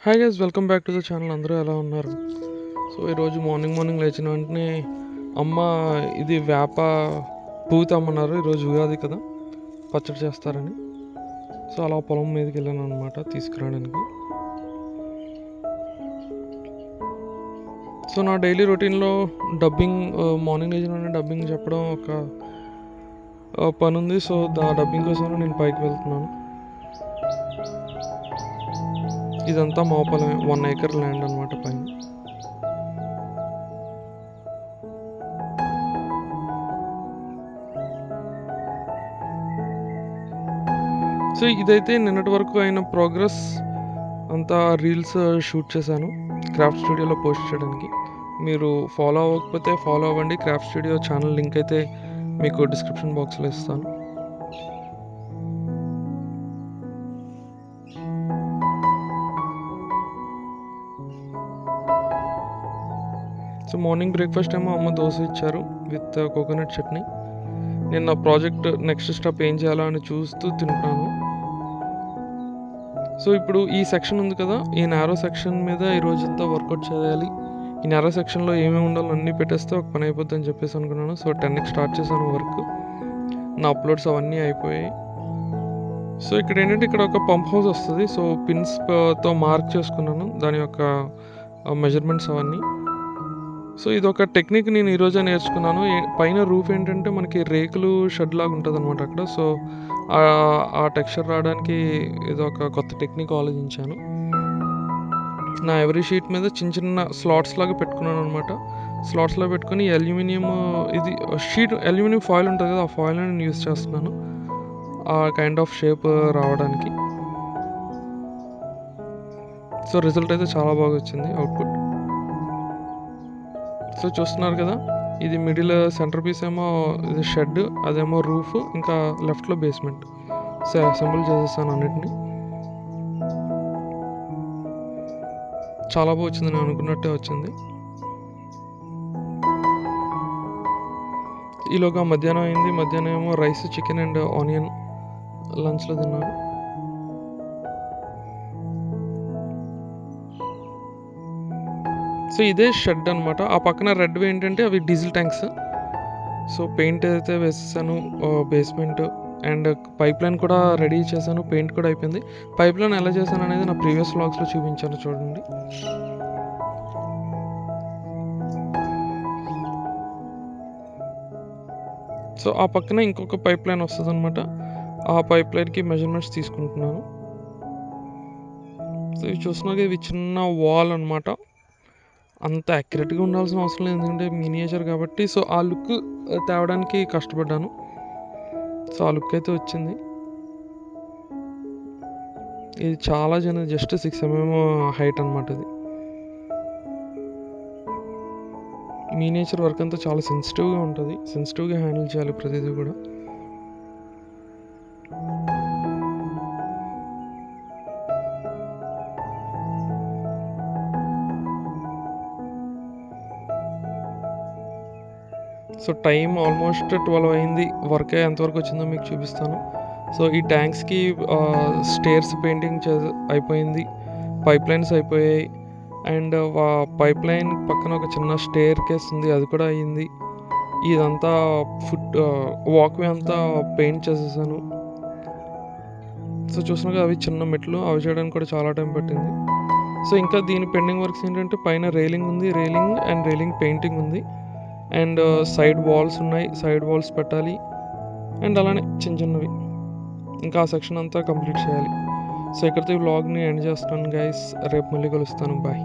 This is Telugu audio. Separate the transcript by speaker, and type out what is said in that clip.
Speaker 1: Hi guys, welcome back to the channel. అందరూ ఎలా ఉన్నారు? సో ఈరోజు మార్నింగ్ లేచిన వెంటనే అమ్మ ఇది వేప పువ్వు తెమ్మన్నారు. ఈరోజు ఉగాది కదా, పచ్చడి చేస్తారని. సో అలా పొలం మీదకి వెళ్ళాను అనమాట తీసుకురావడానికి. సో నా డైలీ రొటీన్లో డబ్బింగ్, మార్నింగ్ లేచిన వెంటనే డబ్బింగ్ చెప్పడం ఒక పని ఉంది. సో డబ్బింగ్ కోసం నేను పైకి వెళ్తున్నాను. ఇదంతా మా పొలమే, 1 acre ల్యాండ్ అనమాట పైన. సో ఇదైతే నిన్నటి వరకు అయిన ప్రోగ్రెస్ అంతా. రీల్స్ షూట్ చేశాను క్రాఫ్ట్ స్టూడియోలో పోస్ట్ చేయడానికి. మీరు ఫాలో అవ్వకపోతే ఫాలో అవ్వండి. క్రాఫ్ట్ స్టూడియో ఛానల్ లింక్ అయితే మీకు డిస్క్రిప్షన్ బాక్స్లో ఇస్తాను. సో మార్నింగ్ బ్రేక్ఫాస్ట్ ఏమో అమ్మ దోశ ఇచ్చారు విత్ కోకోనట్ చట్నీ. నేను నా ప్రాజెక్ట్ నెక్స్ట్ స్టెప్ ఏం చేయాలో అని చూస్తూ తింటున్నాను. సో ఇప్పుడు ఈ సెక్షన్ ఉంది కదా, ఈ నారో సెక్షన్ మీద ఈరోజంతా వర్కౌట్ చేయాలి. ఈ నారో సెక్షన్లో ఏమేమి ఉండాలో అన్నీ పెట్టేస్తే ఒక పని అయిపోద్ది అని చెప్పేసి అనుకున్నాను. సో 10కి స్టార్ట్ చేశాను వర్క్. నా అప్లోడ్స్ అవన్నీ అయిపోయాయి. సో ఇక్కడ ఏంటంటే, ఇక్కడ ఒక పంప్ హౌస్ వస్తుంది. సో పిన్స్తో మార్క్ చేసుకున్నాను దాని యొక్క మెజర్మెంట్స్ అవన్నీ. సో ఇదొక టెక్నిక్ నేను ఈరోజే నేర్చుకున్నాను. పైన రూఫ్ ఏంటంటే మనకి రేకులు షెడ్ లాగా ఉంటుంది అనమాట అక్కడ. సో ఆ టెక్స్చర్ రావడానికి ఇదొక కొత్త టెక్నిక్ ఆలోచించాను. నా ఎవరీ షీట్ మీద చిన్న చిన్న స్లాట్స్ లాగా పెట్టుకున్నాను అనమాట. స్లాట్స్లో పెట్టుకుని అల్యూమినియం, ఇది షీట్ అల్యూమినియం ఫాయిల్ ఉంటుంది కదా, ఆ ఫాయిల్ నేను యూస్ చేస్తున్నాను ఆ కైండ్ ఆఫ్ షేప్ రావడానికి. సో రిజల్ట్ అయితే చాలా బాగా వచ్చింది, అవుట్పుట్. సో చూస్తున్నారు కదా, ఇది మిడిల్ సెంటర్ పీస్ ఏమో ఇది షెడ్, అదేమో రూఫ్, ఇంకా లెఫ్ట్లో బేస్మెంట్. సో అసెంబుల్ చేసేసాను అన్నిటిని. చాలా బాగా వచ్చింది, నేను అనుకున్నట్టే వచ్చింది. ఈలోగా మధ్యాహ్నం అయింది. మధ్యాహ్నం ఏమో రైస్, చికెన్ అండ్ ఆనియన్ లంచ్లో తిన్నాను. సో ఇదే షెడ్ అనమాట. ఆ పక్కన రెడ్వి ఏంటంటే అవి డీజిల్ ట్యాంక్స్. సో పెయింట్ అయితే వేసేసాను బేస్మెంట్, అండ్ పైప్ లైన్ కూడా రెడీ చేశాను. పెయింట్ కూడా అయిపోయింది. పైప్ లైన్ ఎలా చేశాను అనేది నా ప్రీవియస్ వ్లాగ్స్లో చూపించాను, చూడండి. సో ఆ పక్కన ఇంకొక పైప్ లైన్ వస్తుంది అనమాట. ఆ పైప్ లైన్కి మెజర్మెంట్స్ తీసుకుంటున్నాను. సో ఇవి చూస్తున్నాక ఇవి చిన్న వాల్ అనమాట. అంత యాక్యురేట్గా ఉండాల్సిన అవసరం లేదు, ఎందుకంటే మినియేచర్ కాబట్టి. సో ఆ లుక్ తేవడానికి కష్టపడ్డాను. సో ఆ లుక్ అయితే వచ్చింది. ఇది చాలా జస్ట్ 6 mm హైట్ అనమాట. ఇది మినియేచర్ వర్క్ అంతా చాలా సెన్సిటివ్గా ఉంటుంది. సెన్సిటివ్గా హ్యాండిల్ చేయాలి ప్రతిదీ కూడా. సో టైం ఆల్మోస్ట్ 12 అయింది. వర్క్ ఎంతవరకు వచ్చిందో మీకు చూపిస్తాను. సో ఈ ట్యాంక్స్కి స్టేర్స్ పెయింటింగ్ అయిపోయింది, పైప్ లైన్స్ అయిపోయాయి, అండ్ పైప్ లైన్ పక్కన ఒక చిన్న స్టేర్ కేస్ ఉంది, అది కూడా అయ్యింది. ఇదంతా వాక్వే అంతా పెయింట్ చేసేసాను. సో చూసినాక అవి చిన్న మెట్లు, అవి చేయడానికి కూడా చాలా టైం పట్టింది. సో ఇంకా దీని పెండింగ్ వర్క్స్ ఏంటంటే, పైన రైలింగ్ ఉంది, రైలింగ్ పెయింటింగ్ ఉంది, అండ్ సైడ్ వాల్స్ ఉన్నాయి, సైడ్ వాల్స్ పెట్టాలి, అండ్ అలానే చిన్నవి ఇంకా ఆ సెక్షన్ అంతా కంప్లీట్ చేయాలి. సో ఇక్కడితో ఈ వ్లాగ్ని ఎండ్ చేస్తాను గైస్. రేపు మళ్ళీ కలుస్తాను. బాయ్.